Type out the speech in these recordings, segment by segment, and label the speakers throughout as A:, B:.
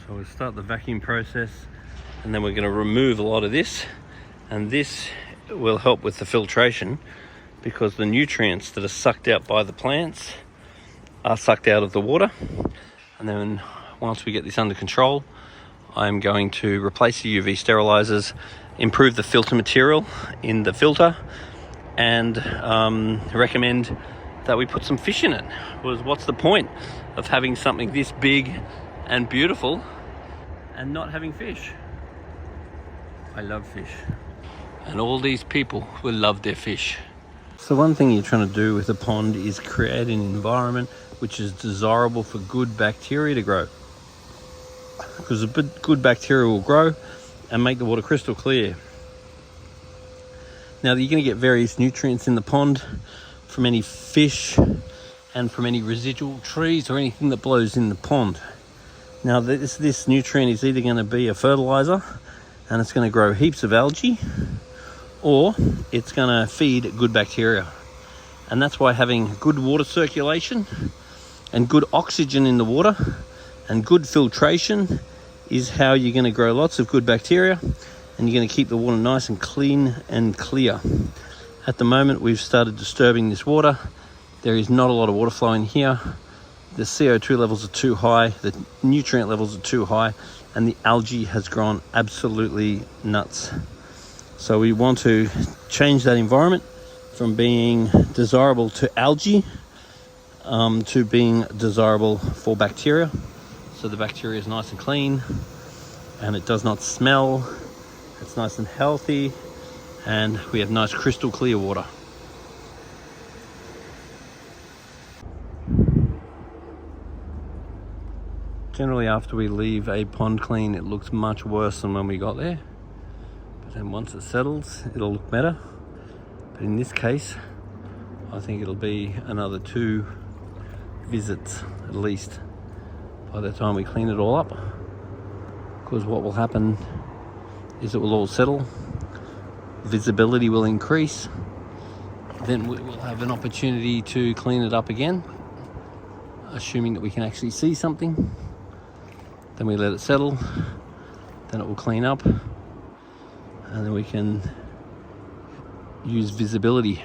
A: So we'll start the vacuum process, and then we're going to remove a lot of this, and this will help with the filtration because the nutrients that are sucked out by the plants are sucked out of the water. And then once we get this under control, I'm going to replace the UV sterilizers, improve the filter material in the filter, and recommend that we put some fish in it. Because what's the point of having something this big and beautiful and not having fish? I love fish, and all these people will love their fish. So one thing you're trying to do with a pond is create an environment which is desirable for good bacteria to grow, because a good bacteria will grow and make the water crystal clear. Now you're going to get various nutrients in the pond from any fish and from any residual trees or anything that blows in the pond. Now this nutrient is either going to be a fertilizer and it's going to grow heaps of algae, or it's going to feed good bacteria. And that's why having good water circulation and good oxygen in the water and good filtration is how you're going to grow lots of good bacteria, and you're going to keep the water nice and clean and clear. At the moment we've started disturbing this water. There is not a lot of water flow in here. The CO2 levels are too high, the nutrient levels are too high, and the algae has grown absolutely nuts. So we want to change that environment from being desirable to algae to being desirable for bacteria. So the bacteria is nice and clean and it does not smell. It's nice and healthy, and we have nice crystal clear water. Generally after we leave a pond clean, it looks much worse than when we got there. But then once it settles, it'll look better. But in this case, I think it'll be another 2 visits at least by the time we clean it all up. Because what will happen is it will all settle, visibility will increase, then we will have an opportunity to clean it up again, assuming that we can actually see something. Then we let it settle, then it will clean up, and then we can use visibility.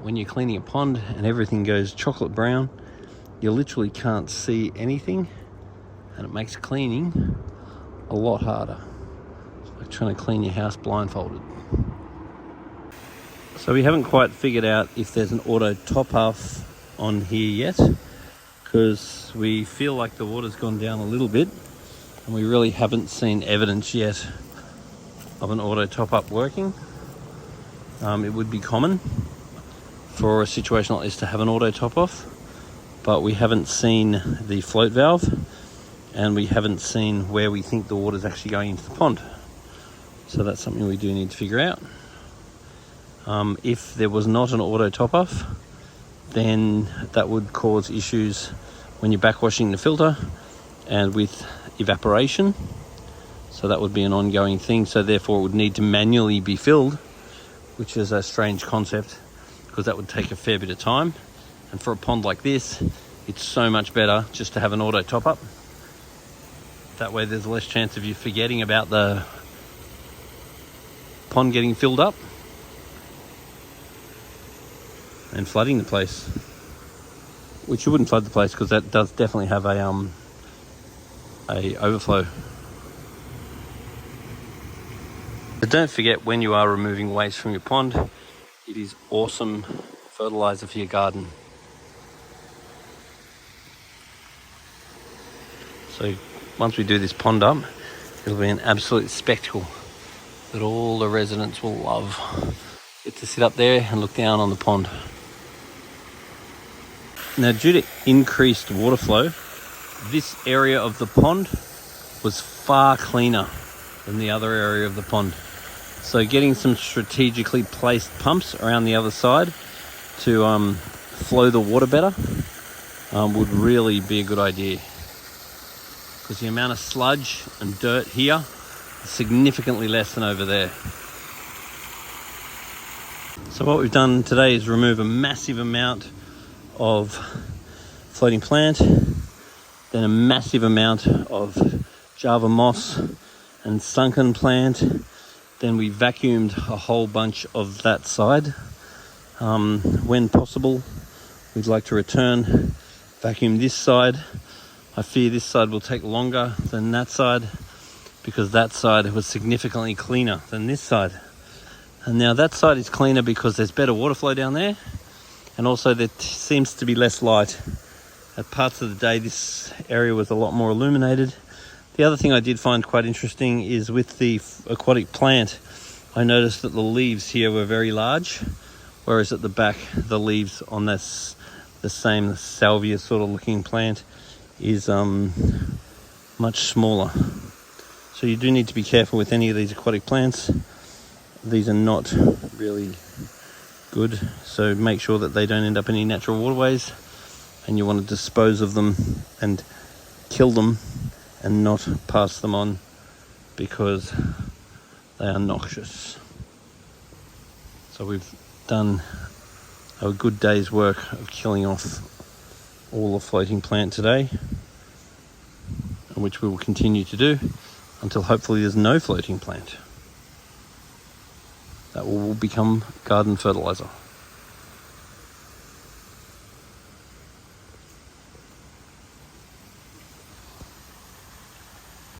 A: When you're cleaning a pond and everything goes chocolate brown, you literally can't see anything, and it makes cleaning a lot harder. It's like trying to clean your house blindfolded. So we haven't quite figured out if there's an auto top off on here yet, because we feel like the water's gone down a little bit, and we really haven't seen evidence yet of an auto top up working. It would be common for a situation like this to have an auto top off, but we haven't seen the float valve, and we haven't seen where we think the water's actually going into the pond. So that's something we do need to figure out. If there was not an auto top off, then that would cause issues when you're backwashing the filter and with evaporation. So that would be an ongoing thing. So therefore it would need to manually be filled, which is a strange concept because that would take a fair bit of time. And for a pond like this, it's so much better just to have an auto top up. That way there's less chance of you forgetting about the pond getting filled up and flooding the place, which you wouldn't flood the place because that does definitely have a overflow. But don't forget, when you are removing waste from your pond, it is awesome fertilizer for your garden. So once we do this pond up, it'll be an absolute spectacle that all the residents will love. Get to sit up there and look down on the pond. Now, due to increased water flow, this area of the pond was far cleaner than the other area of the pond. So getting some strategically placed pumps around the other side to flow the water better would really be a good idea, because the amount of sludge and dirt here is significantly less than over there. So what we've done today is remove a massive amount of floating plant, then a massive amount of Java moss and sunken plant. Then we vacuumed a whole bunch of that side. When possible, we'd like to return, vacuum this side. I fear this side will take longer than that side because that side was significantly cleaner than this side. And now that side is cleaner because there's better water flow down there, and also there seems to be less light. At parts of the day this area was a lot more illuminated. The other thing I did find quite interesting is with the aquatic plant, I noticed that the leaves here were very large, whereas at the back the leaves on this, the same salvia sort of looking plant is much smaller. So you do need to be careful with any of these aquatic plants. These are not really good, so make sure that they don't end up in any natural waterways, and you want to dispose of them and kill them and not pass them on because they are noxious. So we've done a good day's work of killing off all the floating plant today, which we will continue to do until hopefully there's no floating plant. That will become garden fertilizer.